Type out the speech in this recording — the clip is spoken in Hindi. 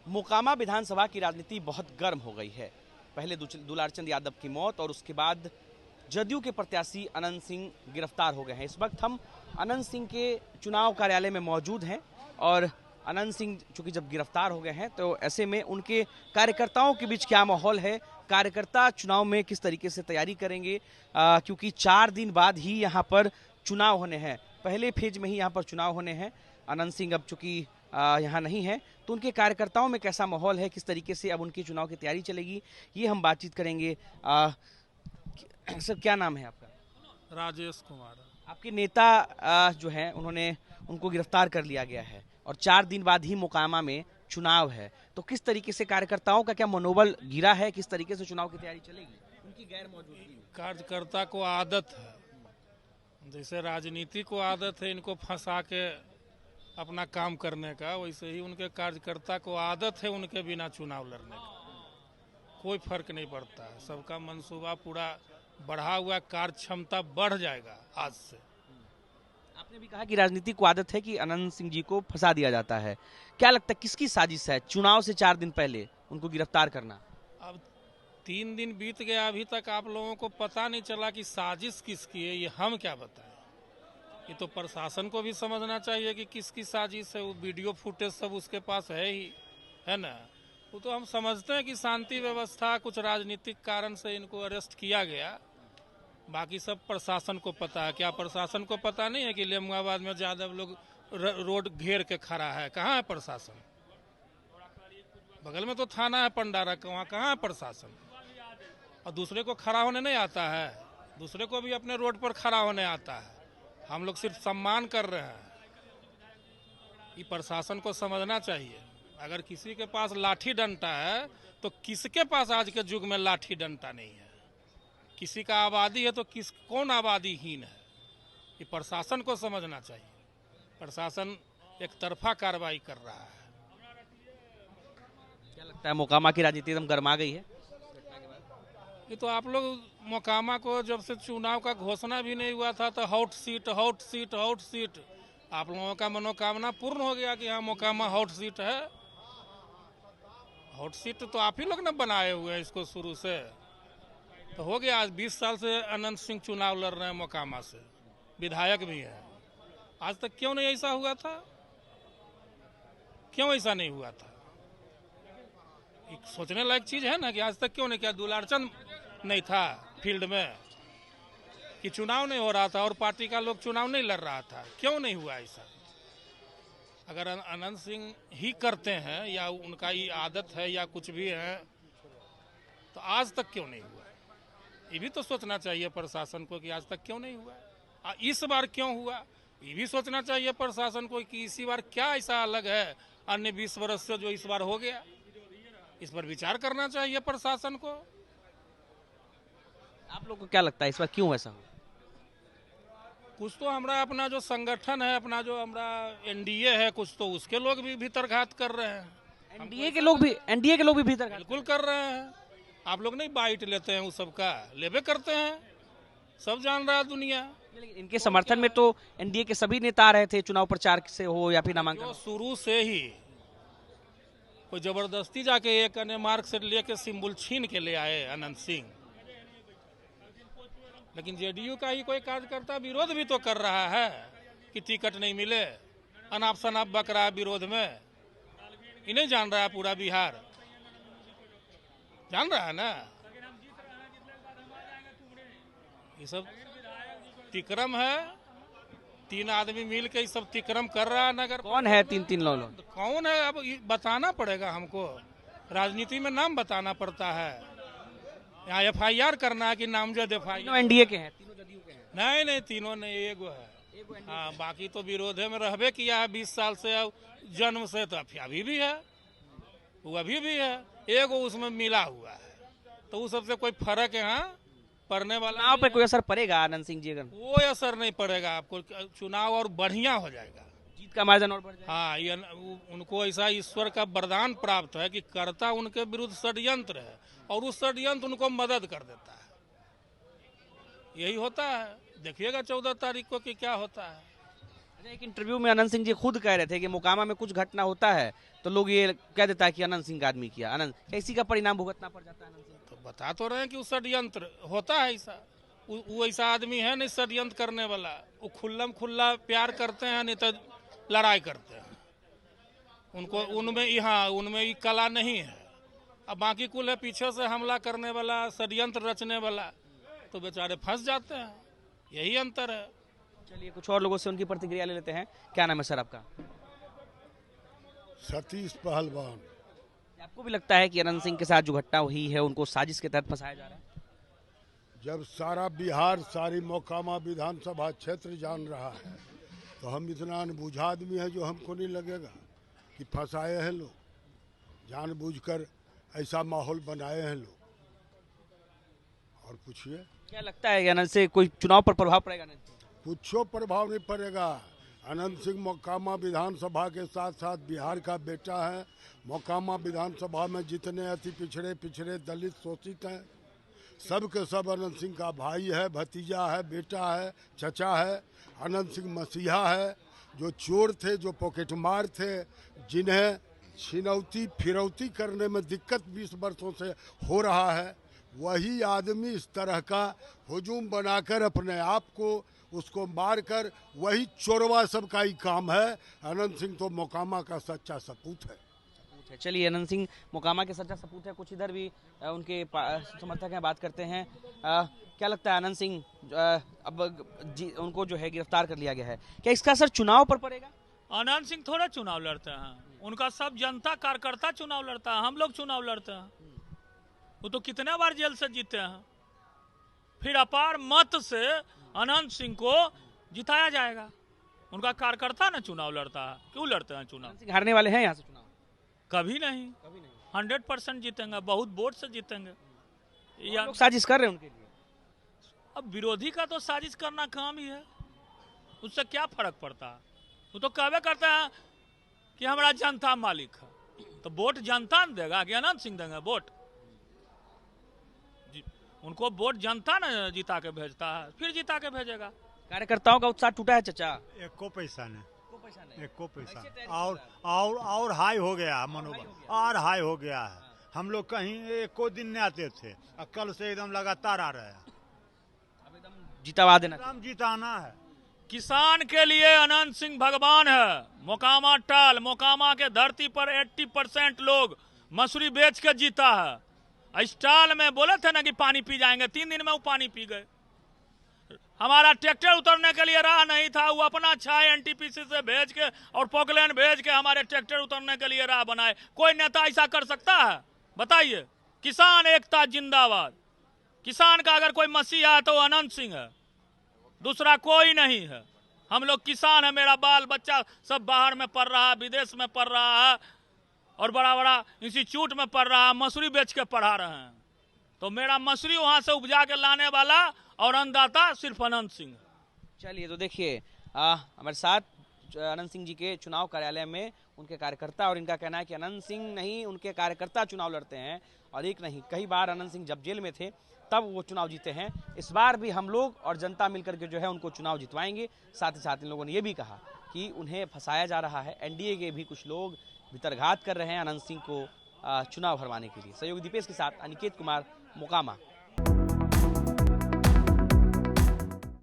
मोकामा विधानसभा की राजनीति बहुत गर्म हो गई है। पहले दुलारचंद यादव की मौत और उसके बाद जदयू के प्रत्याशी अनंत सिंह गिरफ्तार हो गए हैं। इस वक्त हम अनंत सिंह के चुनाव कार्यालय में मौजूद हैं और अनंत सिंह चूंकि जब गिरफ्तार हो गए हैं तो ऐसे में उनके कार्यकर्ताओं के बीच क्या माहौल है, कार्यकर्ता चुनाव में किस तरीके से तैयारी करेंगे, क्योंकि 4 दिन बाद ही यहाँ पर चुनाव होने हैं। पहले फेज में ही यहाँ पर चुनाव होने हैं। अनंत सिंह अब चूंकि यहाँ नहीं है तो उनके कार्यकर्ताओं में कैसा माहौल है, किस तरीके से अब उनकी चुनाव की तैयारी चलेगी, ये हम बातचीत करेंगे। सर क्या नाम है आपका? राजेश कुमार। आपके नेता जो है उनको गिरफ्तार कर लिया गया है और 4 दिन बाद ही मोकामा में चुनाव है, तो किस तरीके से कार्यकर्ताओं का क्या मनोबल गिरा है, किस तरीके से चुनाव की तैयारी चलेगी उनकी गैर मौजूदगी में? कार्यकर्ता को आदत है, जैसे राजनीति को आदत है इनको फंसा के अपना काम करने का, वैसे ही उनके कार्यकर्ता को आदत है उनके बिना चुनाव लड़ने का। कोई फर्क नहीं पड़ता है, सबका मंसूबा पूरा बढ़ा हुआ, कार्य क्षमता बढ़ जाएगा आज से। आपने भी कहा कि राजनीति को आदत है कि अनंत सिंह जी को फंसा दिया जाता है। क्या लगता है किसकी साजिश है चुनाव से 4 दिन पहले उनको गिरफ्तार करना? अब 3 दिन बीत गया, अभी तक आप लोगों को पता नहीं चला कि साजिश किसकी है। ये हम क्या बताएं, ये तो प्रशासन को भी समझना चाहिए कि किसकी साजिश है। वो वीडियो फुटेज सब उसके पास है ही, है ना। वो तो हम समझते हैं कि शांति व्यवस्था कुछ राजनीतिक कारण से इनको अरेस्ट किया गया, बाकी सब प्रशासन को पता है। क्या प्रशासन को पता नहीं है कि लेमुआबाद में यादव लोग रोड घेर के खड़ा है? कहाँ है प्रशासन? बगल में तो थाना है पंडारा, वहाँ कहाँ है प्रशासन? और दूसरे को खड़ा होने नहीं आता है, दूसरे को भी अपने रोड पर खड़ा होने आता है। हम लोग सिर्फ सम्मान कर रहे हैं। ये प्रशासन को समझना चाहिए। अगर किसी के पास लाठी डंडा है तो किसके पास आज के युग में लाठी डंडा नहीं है? किसी का आबादी है तो कौन आबादीहीन है? ये प्रशासन को समझना चाहिए। प्रशासन एक तरफा कार्रवाई कर रहा है। क्या लगता है मोकामा की राजनीति एकदम गर्मा गई है? ये तो आप लोग मोकामा को जब से चुनाव का घोषणा भी नहीं हुआ था तो hot seat hot seat hot seat, आप लोगों का मनोकामना पूर्ण हो गया कि हाँ मोकामा हॉट सीट है। हॉट सीट तो आप ही लोग ने बनाए हुए हैं इसको, शुरू से तो हो गया। आज 20 साल से अनंत सिंह चुनाव लड़ रहे हैं मोकामा से, विधायक भी है। आज तक क्यों नहीं ऐसा हुआ था? क्यों ऐसा नहीं हुआ था? एक सोचने लायक चीज है ना कि आज तक क्यों नहीं। क्या दुलारचंद नहीं था फील्ड में कि चुनाव नहीं हो रहा था और पार्टी का लोग चुनाव नहीं लड़ रहा था? क्यों नहीं हुआ ऐसा? अगर अनंत सिंह ही करते हैं या उनका ये आदत है या कुछ भी है तो आज तक क्यों नहीं हुआ? ये भी तो सोचना चाहिए प्रशासन को कि आज तक क्यों नहीं हुआ, इस बार क्यों हुआ। ये भी सोचना चाहिए प्रशासन को कि इसी बार क्या ऐसा अलग है अन्य 20 वर्ष से जो इस बार हो गया। इस पर विचार करना चाहिए प्रशासन को। आप लोग को क्या लगता है इस बार क्यों ऐसा हुआ? कुछ तो हमारा अपना जो संगठन है, अपना जो हमारा एनडीए है, कुछ तो उसके लोग भी भीतरघात कर रहे हैं। एनडीए के लोग भी भीतर बिल्कुल कर रहे हैं। आप लोग नहीं बाइट लेते हैं, उस सबका लेबे करते हैं, सब जान रहा है दुनिया। इनके समर्थन में तो एनडीए के सभी नेता आ रहे थे, चुनाव प्रचार से हो या फिर नामांकन। शुरू से ही कोई जबरदस्ती जाके एक अन्य मार्ग से लेके सिंबल छीन के ले आए अनंत सिंह। लेकिन जेडीयू का ही कोई कार्यकर्ता विरोध भी तो कर रहा है कि टिकट नहीं मिले, अनाप शनाप बक रहा है विरोध में। इन्हें जान रहा है पूरा बिहार, जान रहा है ना। ये सब तिक्रम है, 3 आदमी मिल के ये सब तिक्रम कर रहा है। नगर कौन है 3 लोग? कौन है अब बताना पड़ेगा हमको, राजनीति में नाम बताना पड़ता है। यहाँ एफआईआर करना है कि नामजद एफआईआर। एनडीए के हैं, तीनों जदयू के हैं? नहीं, तीनों नहीं, एगो है। हाँ, बाकी तो विरोधे में रहबे किया है 20 साल से, जन्म से, तो अभी भी है, वो अभी भी है। एगो उसमें मिला हुआ है, तो उस सबसे कोई फर्क है यहाँ पड़ने वाला? चुनाव पे कोई असर पड़ेगा अनंत सिंह जी? अगर कोई असर नहीं पड़ेगा आपको, चुनाव और बढ़िया हो जाएगा, जीत का मार्जिन और बढ़ जाएगा। हाँ, ये उनको ऐसा ईश्वर का वरदान प्राप्त है कि कर्ता उनके विरुद्ध षड्यंत्र है और उस षड्यंत्र उनको मदद कर देता है। यही होता है, देखिएगा 14 तारीख को कि क्या होता है। एक इंटरव्यू में अनंत सिंह जी खुद कह रहे थे कि मोकामा में कुछ घटना होता है तो लोग ये कह देता है कि अनंत सिंह का आदमी किया। अनंत इसी का परिणाम भुगतना पड़ जाता है अनंत सिंह। तो बता तो रहे हैं कि वो षड्यंत्र होता है ऐसा। वो ऐसा आदमी है नहीं षड्यंत्र करने वाला। वो खुल्लम खुल्ला प्यार करते हैं नहीं तो लड़ाई करते हैं। उनको उनमें ये कला नहीं है। अब बाकी कुल है पीछे से हमला करने वाला, षड्यंत्र रचने वाला, तो बेचारे फंस जाते हैं। यही अंतर है। चलिए कुछ और लोगों से उनकी प्रतिक्रिया ले लेते हैं। क्या नाम है सर आपका? सतीश पहलवान। आपको भी लगता है कि अनंत सिंह के साथ जो घटना हुई है उनको साजिश के तहत फंसाया जा रहा है? जब सारा बिहार, सारी मोकामा विधानसभा क्षेत्र जान रहा है तो हम इतना अनबुझा आदमी है जो हमको नहीं लगेगा कि फंसाए हैं लोग, जानबूझकर ऐसा माहौल बनाए हैं लोग। और पूछिए क्या लगता है कि अनंत से कोई चुनाव पर प्रभाव पड़ेगा? नहीं, कुछो प्रभाव नहीं पड़ेगा। अनंत सिंह मोकामा विधानसभा के साथ साथ बिहार का बेटा है। मोकामा विधानसभा में जितने अति पिछड़े दलित शोषित हैं, सब के सब अनंत सिंह का भाई है, भतीजा है, बेटा है, चचा है। अनंत सिंह मसीहा है। जो चोर थे, जो पॉकेटमार थे, जिन्हें छिनौती फिरौती करने में दिक्कत 20 वर्षों से हो रहा है, वही आदमी इस तरह का हुजूम बनाकर अपने आप को उसको मारकर, वही चोरवा सब का ही काम है। अनंत सिंह तो मोकामा का सच्चा सपूत है। चलिए अनंत सिंह मोकामा के सच्चा सपूत है। कुछ इधर भी उनके समर्थक हैं, बात करते हैं। क्या लगता है अनंत सिंह अब उनको जो है गिरफ्तार कर लिया गया है, क्या इसका असर चुनाव पर पड़ेगा? अनंत सिंह थोड़ा चुनाव लड़ते हैं। उनका सब जनता कार्यकर्ता चुनाव लड़ता है। हम लोग चुनाव लड़ते हैं। वो तो कितने बार जेल से जीते हैं। फिर अपार मत से अनंत सिंह को जिताया जाएगा। उनका कार्यकर्ता ना चुनाव लड़ता है। क्यों लड़ते हैं चुनाव? अनंत सिंह हारने वाले हैं यहाँ से चुनाव? कभी नहीं। 100% जीतेंगे, बहुत वोट से जीतेंगे। या लोग साजिश कर रहे हैं उनके लिए। अब विरोधी का तो साजिश करना काम ही है। उससे क्या फर्क पड़ता है? वो तो कहवे करते हैं कि हमारा जनता मालिक है। तो वोट जनता न देगा कि अनंत सिंह देंगे वोट? उनको वोट जनता न जिता के भेजता है, फिर जिता के भेजेगा। कार्यकर्ताओं का उत्साह टूटा है चचा? एको पैसा नहीं, एको पैसा। और हाई हो गया है मनोबल, और हाई हो गया है। हम लोग कहीं एको दिन नहीं आते थे, कल से एकदम लगातार आ रहे हैं। जितावा देना, एकदम जिताना है। किसान के लिए अनंत सिंह भगवान है। मोकामा टाल, मोकामा के धरती पर 80% लोग मसूरी बेच के जीता है। इस टाल में बोले थे ना कि पानी पी जाएंगे, 3 दिन में वो पानी पी गए। हमारा ट्रैक्टर उतरने के लिए राह नहीं था, वो अपना छाय एनटीपीसी से भेज के और पोकलैंड भेज के हमारे ट्रैक्टर उतरने के लिए राह बनाए। कोई नेता ऐसा कर सकता है? बताइए। किसान एकता जिंदाबाद। किसान का अगर कोई मसीहा है तो अनंत सिंह है, दूसरा कोई नहीं है। हम लोग किसान है। मेरा बाल बच्चा सब बाहर में पढ़ रहा है, विदेश में पढ़ रहा है और बड़ा बड़ा इंस्टीट्यूट में पढ़ रहा है। मसूरी बेच के पढ़ा रहे हैं। तो मेरा मसूरी वहां से उपजा के लाने वाला और अन्नदाता सिर्फ अनंत सिंह। चलिए तो देखिए हमारे साथ अनंत सिंह जी के चुनाव कार्यालय में उनके कार्यकर्ता, और इनका कहना है कि अनंत सिंह नहीं, उनके कार्यकर्ता चुनाव लड़ते हैं। और एक नहीं, कई बार अनंत सिंह जब जेल में थे तब वो चुनाव जीते हैं। इस बार भी हम लोग और जनता मिलकर के जो है उनको चुनाव जितवाएंगे। साथ ही साथ इन लोगों ने ये भी कहा कि उन्हें फंसाया जा रहा है। एनडीए के भी कुछ लोग भीतरघात कर रहे हैं अनंत सिंह को चुनाव हरवाने के लिए। सहयोगी दीपेश के साथ अनिकेत कुमार, मोकामा।